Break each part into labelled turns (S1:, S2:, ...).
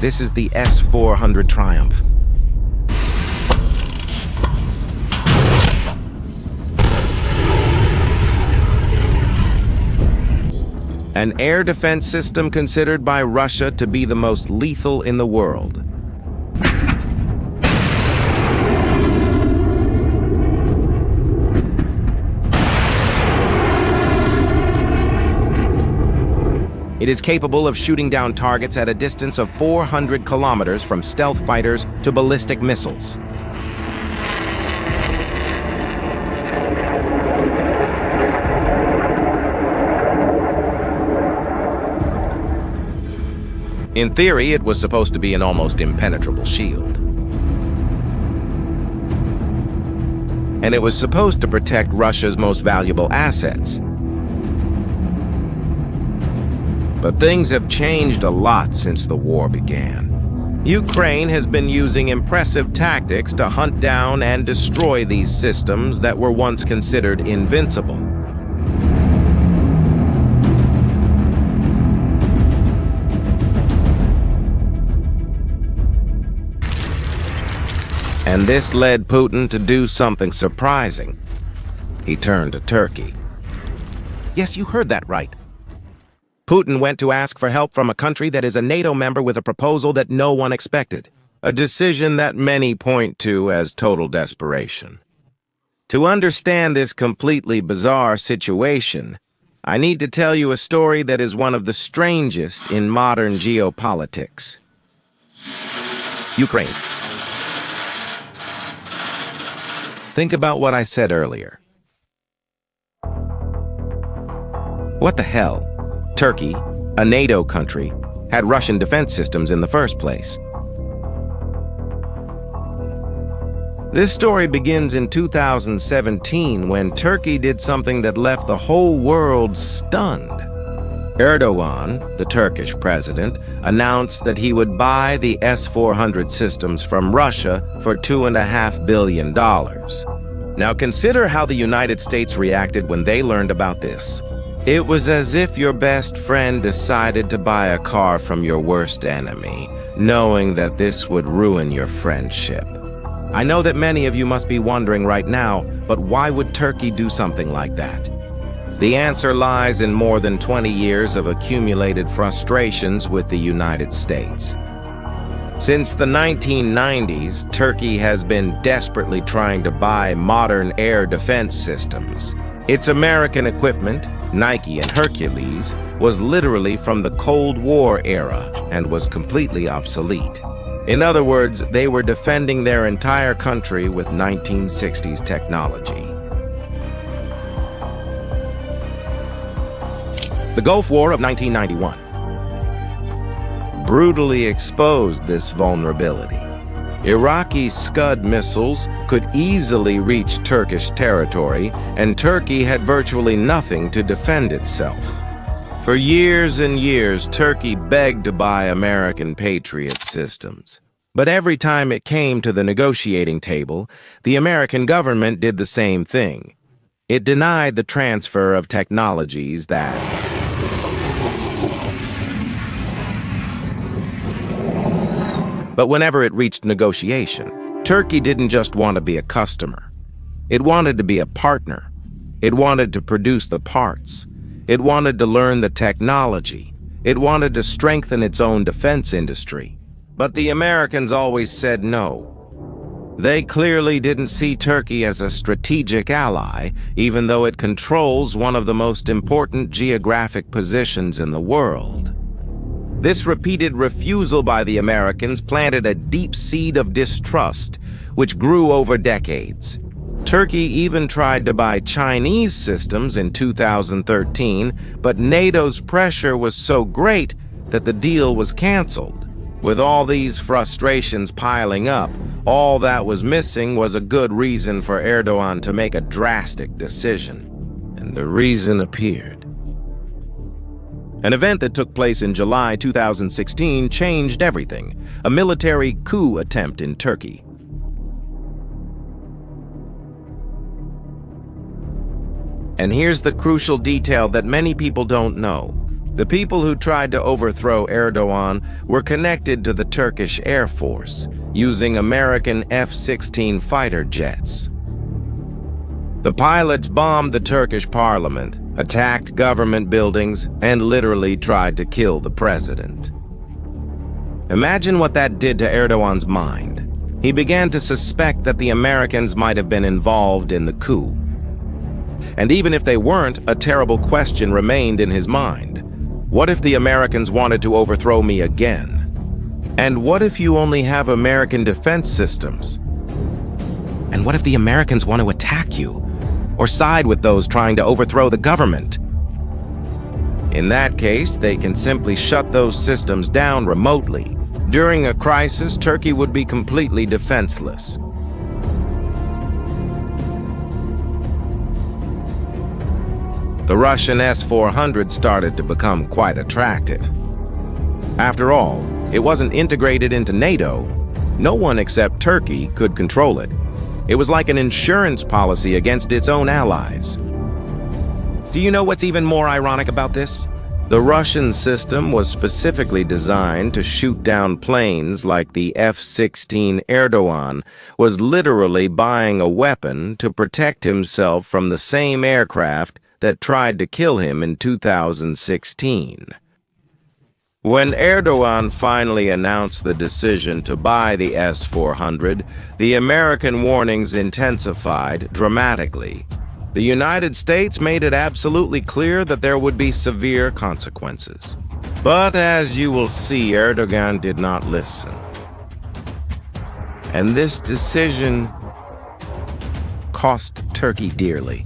S1: This is the S-400 Triumph. An air defense system considered by Russia to be the most lethal in the world. It is capable of shooting down targets at a distance of 400 kilometers from stealth fighters to ballistic missiles. In theory, it was supposed to be an almost impenetrable shield. And it was supposed to protect Russia's most valuable assets. But things have changed a lot since the war began. Ukraine has been using impressive tactics to hunt down and destroy these systems that were once considered invincible. And this led Putin to do something surprising. He turned to Turkey. Yes, you heard that right. Putin went to ask for help from a country that is a NATO member with a proposal that no one expected, a decision that many point to as total desperation. To understand this completely bizarre situation, I need to tell you a story that is one of the strangest in modern geopolitics. Ukraine. Think about what I said earlier. What the hell? Turkey, a NATO country, had Russian defense systems in the first place. This story begins in 2017 when Turkey did something that left the whole world stunned. Erdogan, the Turkish president, announced that he would buy the S-400 systems from Russia for $2.5 billion. Now consider how the United States reacted when they learned about this. It was as if your best friend decided to buy a car from your worst enemy, knowing that this would ruin your friendship. I know that many of you must be wondering right now, but why would Turkey do something like that? The answer lies in more than 20 years of accumulated frustrations with the United States. Since the 1990s, Turkey has been desperately trying to buy modern air defense systems. Its American equipment, Nike and Hercules, was literally from the Cold War era and was completely obsolete. In other words, they were defending their entire country with 1960s technology. The Gulf War of 1991 brutally exposed this vulnerability. Iraqi Scud missiles could easily reach Turkish territory, and Turkey had virtually nothing to defend itself. For years and years, Turkey begged to buy American Patriot systems. But every time it came to the negotiating table, the American government did the same thing. It denied the transfer of technologies that But whenever it reached negotiation, Turkey didn't just want to be a customer. It wanted to be a partner. It wanted to produce the parts. It wanted to learn the technology. It wanted to strengthen its own defense industry. But the Americans always said no. They clearly didn't see Turkey as a strategic ally, even though it controls one of the most important geographic positions in the world. This repeated refusal by the Americans planted a deep seed of distrust, which grew over decades. Turkey even tried to buy Chinese systems in 2013, but NATO's pressure was so great that the deal was canceled. With all these frustrations piling up, all that was missing was a good reason for Erdogan to make a drastic decision. And the reason appeared. An event that took place in July 2016 changed everything, a military coup attempt in Turkey. And here's the crucial detail that many people don't know. The people who tried to overthrow Erdogan were connected to the Turkish Air Force, using American F-16 fighter jets. The pilots bombed the Turkish parliament, attacked government buildings, and literally tried to kill the president. Imagine what that did to Erdogan's mind. He began to suspect that the Americans might have been involved in the coup. And even if they weren't, a terrible question remained in his mind. What if the Americans wanted to overthrow me again? And what if you only have American defense systems? And what if the Americans want to attack you, or side with those trying to overthrow the government? In that case, they can simply shut those systems down remotely. During a crisis, Turkey would be completely defenseless. The Russian S-400 started to become quite attractive. After all, it wasn't integrated into NATO. No one except Turkey could control it. It was like an insurance policy against its own allies. Do you know what's even more ironic about this? The Russian system was specifically designed to shoot down planes like the F-16. Erdogan was literally buying a weapon to protect himself from the same aircraft that tried to kill him in 2016. When Erdogan finally announced the decision to buy the S-400, the American warnings intensified dramatically. The United States made it absolutely clear that there would be severe consequences. But as you will see, Erdogan did not listen. And this decision cost Turkey dearly.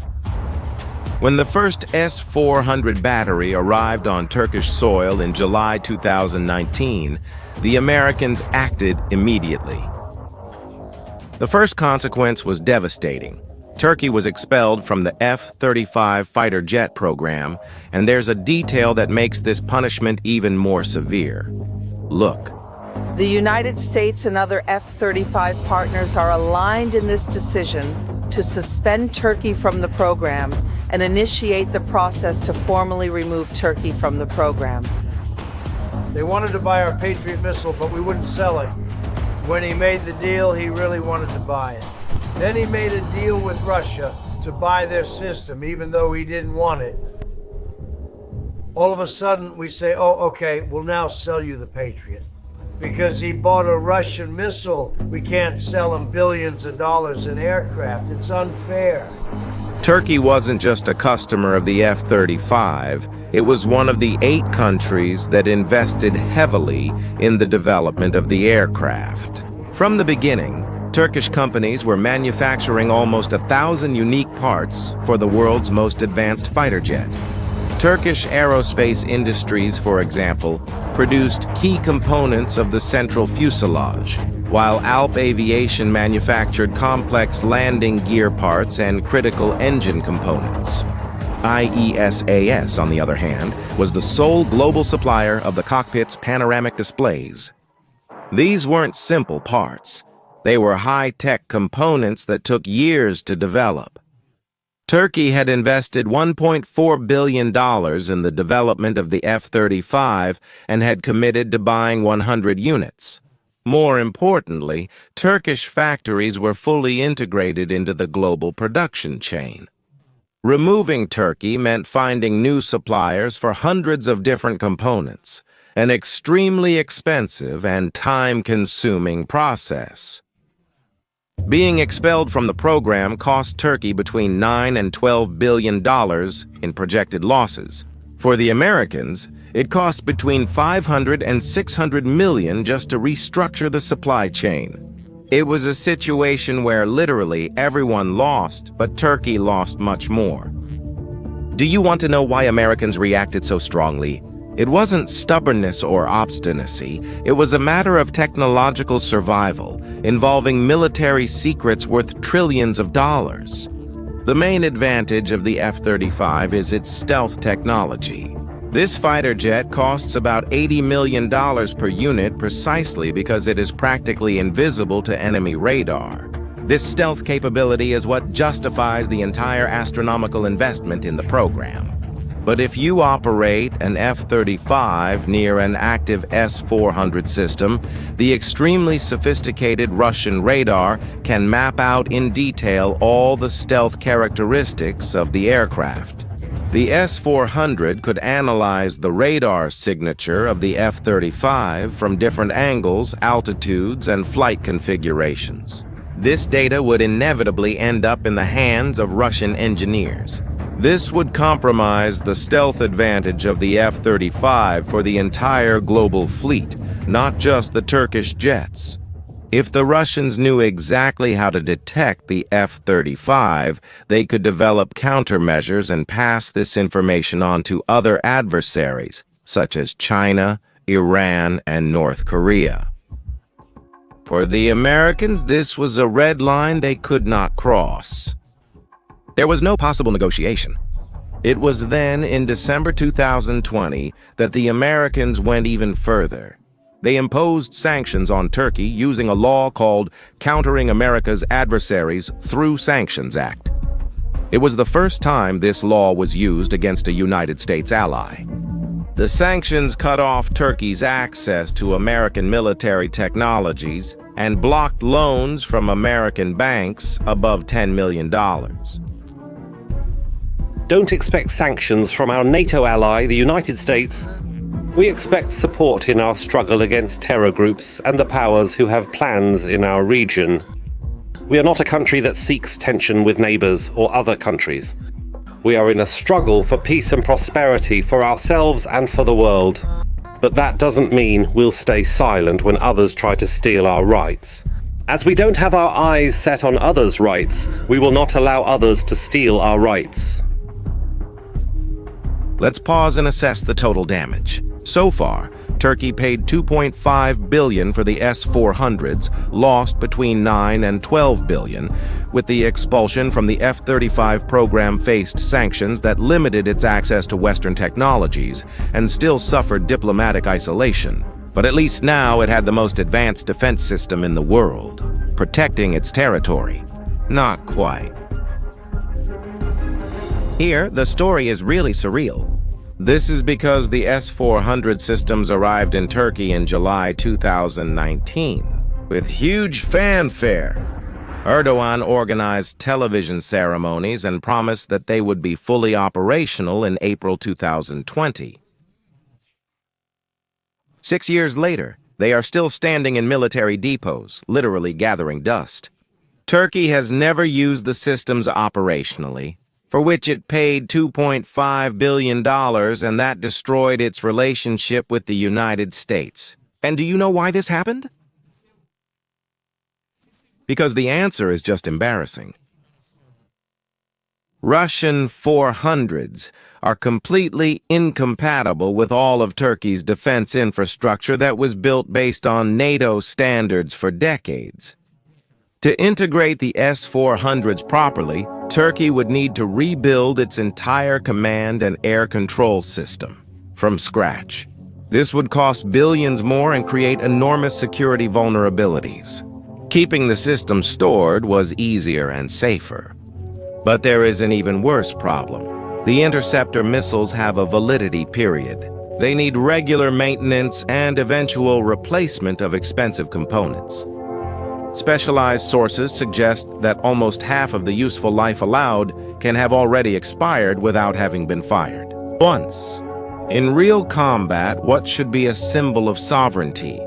S1: When the first S-400 battery arrived on Turkish soil in July 2019, the Americans acted immediately. The first consequence was devastating. Turkey was expelled from the F-35 fighter jet program, and there's a detail that makes this punishment even more severe. Look.
S2: The United States and other F-35 partners are aligned in this decision to suspend Turkey from the program and initiate the process to formally remove Turkey from the program.
S3: They wanted to buy our Patriot missile, but we wouldn't sell it. When he made the deal, he really wanted to buy it. Then he made a deal with Russia to buy their system, even though he didn't want it. All of a sudden, we say, oh, okay, we'll now sell you the Patriot. Because he bought a Russian missile, we can't sell him billions of dollars in aircraft. It's unfair.
S1: Turkey wasn't just a customer of the F-35. It was one of the 8 countries that invested heavily in the development of the aircraft. From the beginning, Turkish companies were manufacturing almost 1,000 unique parts for the world's most advanced fighter jet. Turkish aerospace industries, for example, produced key components of the central fuselage, while Alp Aviation manufactured complex landing gear parts and critical engine components. IESAS, on the other hand, was the sole global supplier of the cockpit's panoramic displays. These weren't simple parts. They were high-tech components that took years to develop. Turkey had invested $1.4 billion in the development of the F-35 and had committed to buying 100 units. More importantly, Turkish factories were fully integrated into the global production chain. Removing Turkey meant finding new suppliers for hundreds of different components, an extremely expensive and time-consuming process. Being expelled from the program cost Turkey between $9 and $12 billion in projected losses. For the Americans, it cost between $500 and $600 million just to restructure the supply chain. It was a situation where literally everyone lost, but Turkey lost much more. Do you want to know why Americans reacted so strongly? It wasn't stubbornness or obstinacy. It was a matter of technological survival, involving military secrets worth trillions of dollars. The main advantage of the F-35 is its stealth technology. This fighter jet costs about $80 million per unit precisely because it is practically invisible to enemy radar. This stealth capability is what justifies the entire astronomical investment in the program. But if you operate an F-35 near an active S-400 system, the extremely sophisticated Russian radar can map out in detail all the stealth characteristics of the aircraft. The S-400 could analyze the radar signature of the F-35 from different angles, altitudes, and flight configurations. This data would inevitably end up in the hands of Russian engineers. This would compromise the stealth advantage of the F-35 for the entire global fleet, not just the Turkish jets. If the Russians knew exactly how to detect the F-35, they could develop countermeasures and pass this information on to other adversaries, such as China, Iran, and North Korea. For the Americans, this was a red line they could not cross. There was no possible negotiation. It was then, in December 2020, that the Americans went even further. They imposed sanctions on Turkey using a law called Countering America's Adversaries Through Sanctions Act. It was the first time this law was used against a United States ally. The sanctions cut off Turkey's access to American military technologies and blocked loans from American banks above $10 million.
S4: Don't expect sanctions from our NATO ally, the United States. We expect support in our struggle against terror groups and the powers who have plans in our region. We are not a country that seeks tension with neighbors or other countries. We are in a struggle for peace and prosperity for ourselves and for the world. But that doesn't mean we'll stay silent when others try to steal our rights. As we don't have our eyes set on others' rights, we will not allow others to steal our rights.
S1: Let's pause and assess the total damage. So far, Turkey paid $2.5 billion for the S-400s, lost between $9 and $12 billion, with the expulsion from the F-35 program faced sanctions that limited its access to Western technologies and still suffered diplomatic isolation. But at least now it had the most advanced defense system in the world, protecting its territory. Not quite. Here, the story is really surreal. This is because the S-400 systems arrived in Turkey in July 2019. With huge fanfare, Erdogan organized television ceremonies and promised that they would be fully operational in April 2020. 6 years later, they are still standing in military depots, literally gathering dust. Turkey has never used the systems operationally, for which it paid $2.5 billion, and that destroyed its relationship with the United States. And do you know why this happened? Because the answer is just embarrassing. Russian 400s are completely incompatible with all of Turkey's defense infrastructure that was built based on NATO standards for decades. To integrate the S-400s properly, Turkey would need to rebuild its entire command and air control system from scratch. This would cost billions more and create enormous security vulnerabilities. Keeping the system stored was easier and safer. But there is an even worse problem. The interceptor missiles have a validity period. They need regular maintenance and eventual replacement of expensive components. Specialized sources suggest that almost half of the useful life allowed can have already expired without having been fired. Once, in real combat, what should be a symbol of sovereignty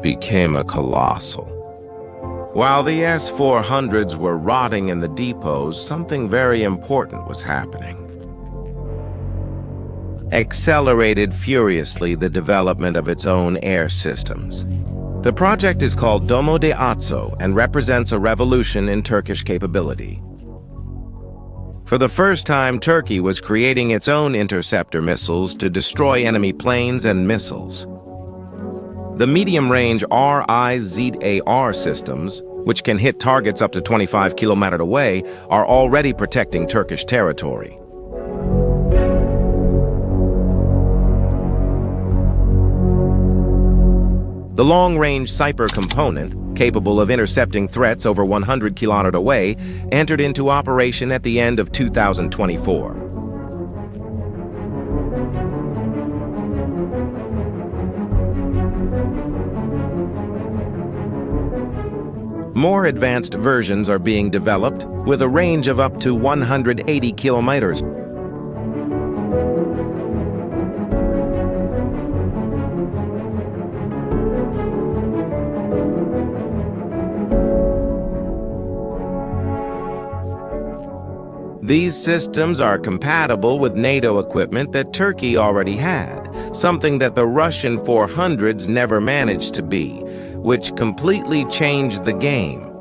S1: became a colossal. While the S-400s were rotting in the depots, something very important was happening. Accelerated furiously the development of its own air systems. The project is called Domo de Atso and represents a revolution in Turkish capability. For the first time, Turkey was creating its own interceptor missiles to destroy enemy planes and missiles. The medium-range RIZAR systems, which can hit targets up to 25 kilometers away, are already protecting Turkish territory. The long-range Cyper component, capable of intercepting threats over 100 kilometers away, entered into operation at the end of 2024. More advanced versions are being developed with a range of up to 180 kilometers. These systems are compatible with NATO equipment that Turkey already had, something that the Russian 400s never managed to be, which completely changed the game.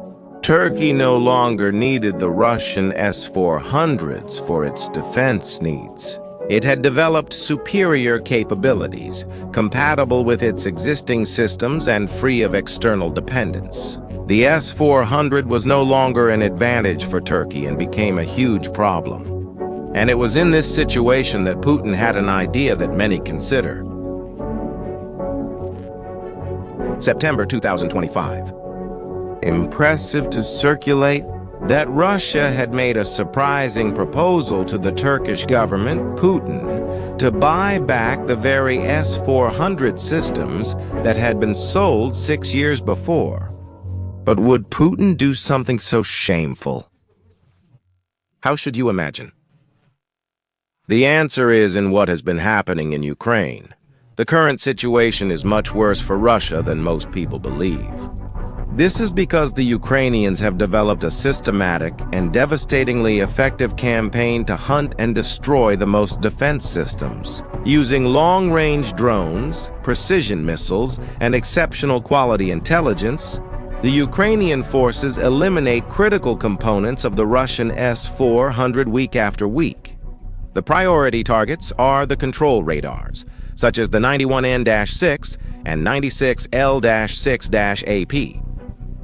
S1: Turkey no longer needed the Russian S-400s for its defense needs. It had developed superior capabilities, compatible with its existing systems and free of external dependence. The S-400 was no longer an advantage for Turkey and became a huge problem. And it was in this situation that Putin had an idea that many consider. September 2025. Impressive to circulate that Russia had made a surprising proposal to the Turkish government, Putin, to buy back the very S-400 systems that had been sold 6 years before. But would Putin do something so shameful? How should you imagine? The answer is in what has been happening in Ukraine. The current situation is much worse for Russia than most people believe. This is because the Ukrainians have developed a systematic and devastatingly effective campaign to hunt and destroy the most defense systems. Using long-range drones, precision missiles, and exceptional quality intelligence, the Ukrainian forces eliminate critical components of the Russian S-400 week after week. The priority targets are the control radars, such as the 91N-6 and 96L-6-AP.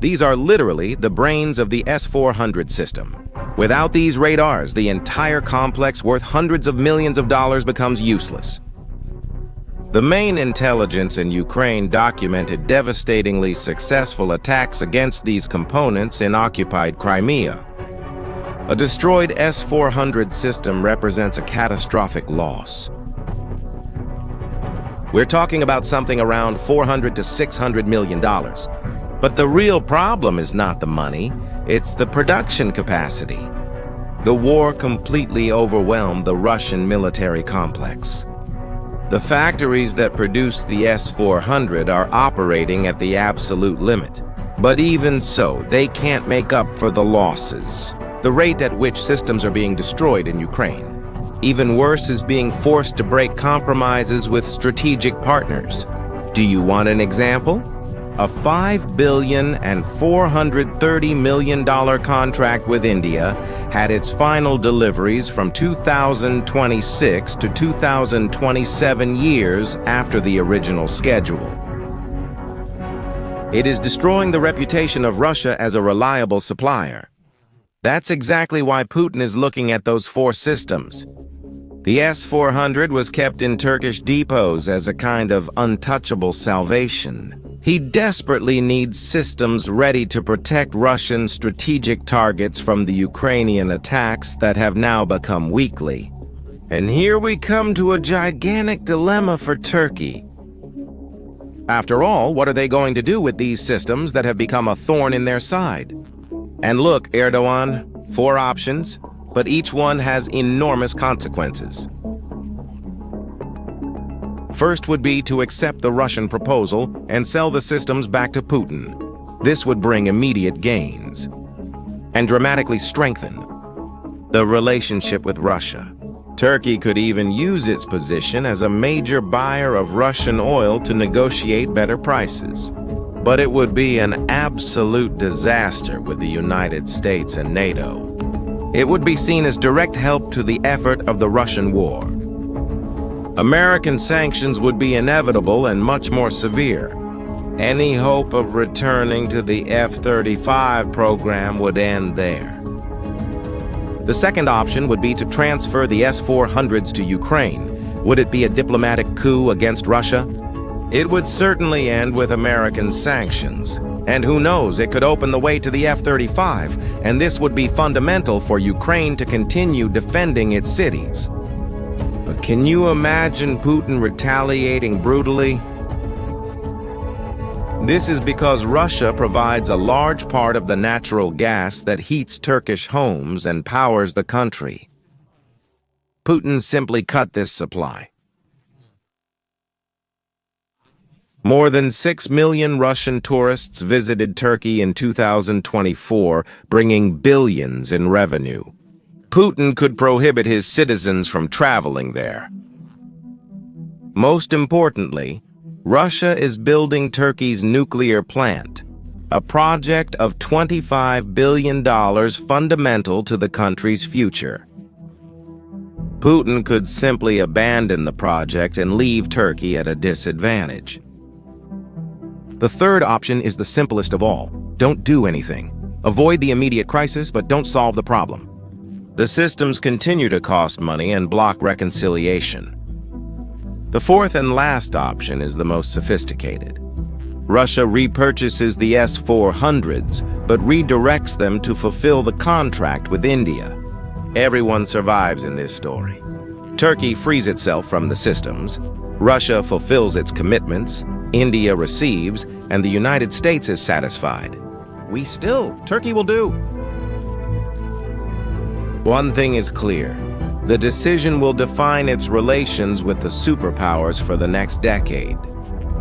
S1: These are literally the brains of the S-400 system. Without these radars, the entire complex worth hundreds of millions of dollars becomes useless. The main intelligence in Ukraine documented devastatingly successful attacks against these components in occupied Crimea. A destroyed S-400 system represents a catastrophic loss. We're talking about something around $400 to $600 million. But the real problem is not the money, it's the production capacity. The war completely overwhelmed the Russian military complex. The factories that produce the S-400 are operating at the absolute limit. But even so, they can't make up for the losses, the rate at which systems are being destroyed in Ukraine. Even worse is being forced to break compromises with strategic partners. Do you want an example? A $5 billion and $430 million contract with India had its final deliveries from 2026 to 2027 years after the original schedule. It is destroying the reputation of Russia as a reliable supplier. That's exactly why Putin is looking at those 4 systems. The S-400 was kept in Turkish depots as a kind of untouchable salvation. He desperately needs systems ready to protect Russian strategic targets from the Ukrainian attacks that have now become weekly. And here we come to a gigantic dilemma for Turkey. After all, what are they going to do with these systems that have become a thorn in their side? And look, Erdogan, 4 options, but each one has enormous consequences. First would be to accept the Russian proposal and sell the systems back to Putin. This would bring immediate gains and dramatically strengthen the relationship with Russia. Turkey could even use its position as a major buyer of Russian oil to negotiate better prices. But it would be an absolute disaster with the United States and NATO. It would be seen as direct help to the effort of the Russian war. American sanctions would be inevitable and much more severe. Any hope of returning to the F-35 program would end there. The second option would be to transfer the S-400s to Ukraine. Would it be a diplomatic coup against Russia? It would certainly end with American sanctions. And who knows, it could open the way to the F-35, and this would be fundamental for Ukraine to continue defending its cities. But can you imagine Putin retaliating brutally? This is because Russia provides a large part of the natural gas that heats Turkish homes and powers the country. Putin simply cut this supply. More than 6 million Russian tourists visited Turkey in 2024, bringing billions in revenue. Putin could prohibit his citizens from traveling there. Most importantly, Russia is building Turkey's nuclear plant, a project of $25 billion fundamental to the country's future. Putin could simply abandon the project and leave Turkey at a disadvantage. The third option is the simplest of all. Don't do anything. Avoid the immediate crisis, but don't solve the problem. The systems continue to cost money and block reconciliation. The fourth and last option is the most sophisticated. Russia repurchases the S-400s, but redirects them to fulfill the contract with India. Everyone survives in this story. Turkey frees itself from the systems, Russia fulfills its commitments, India receives, and the United States is satisfied. Turkey will do. One thing is clear. The decision will define its relations with the superpowers for the next decade.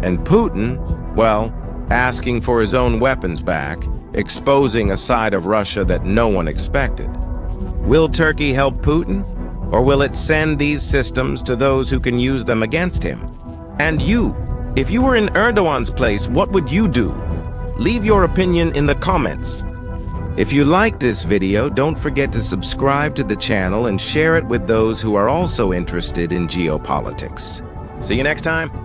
S1: And Putin, well, asking for his own weapons back, exposing a side of Russia that no one expected. Will Turkey help Putin? Or will it send these systems to those who can use them against him? And you, if you were in Erdogan's place, what would you do? Leave your opinion in the comments. If you like this video, don't forget to subscribe to the channel and share it with those who are also interested in geopolitics. See you next time.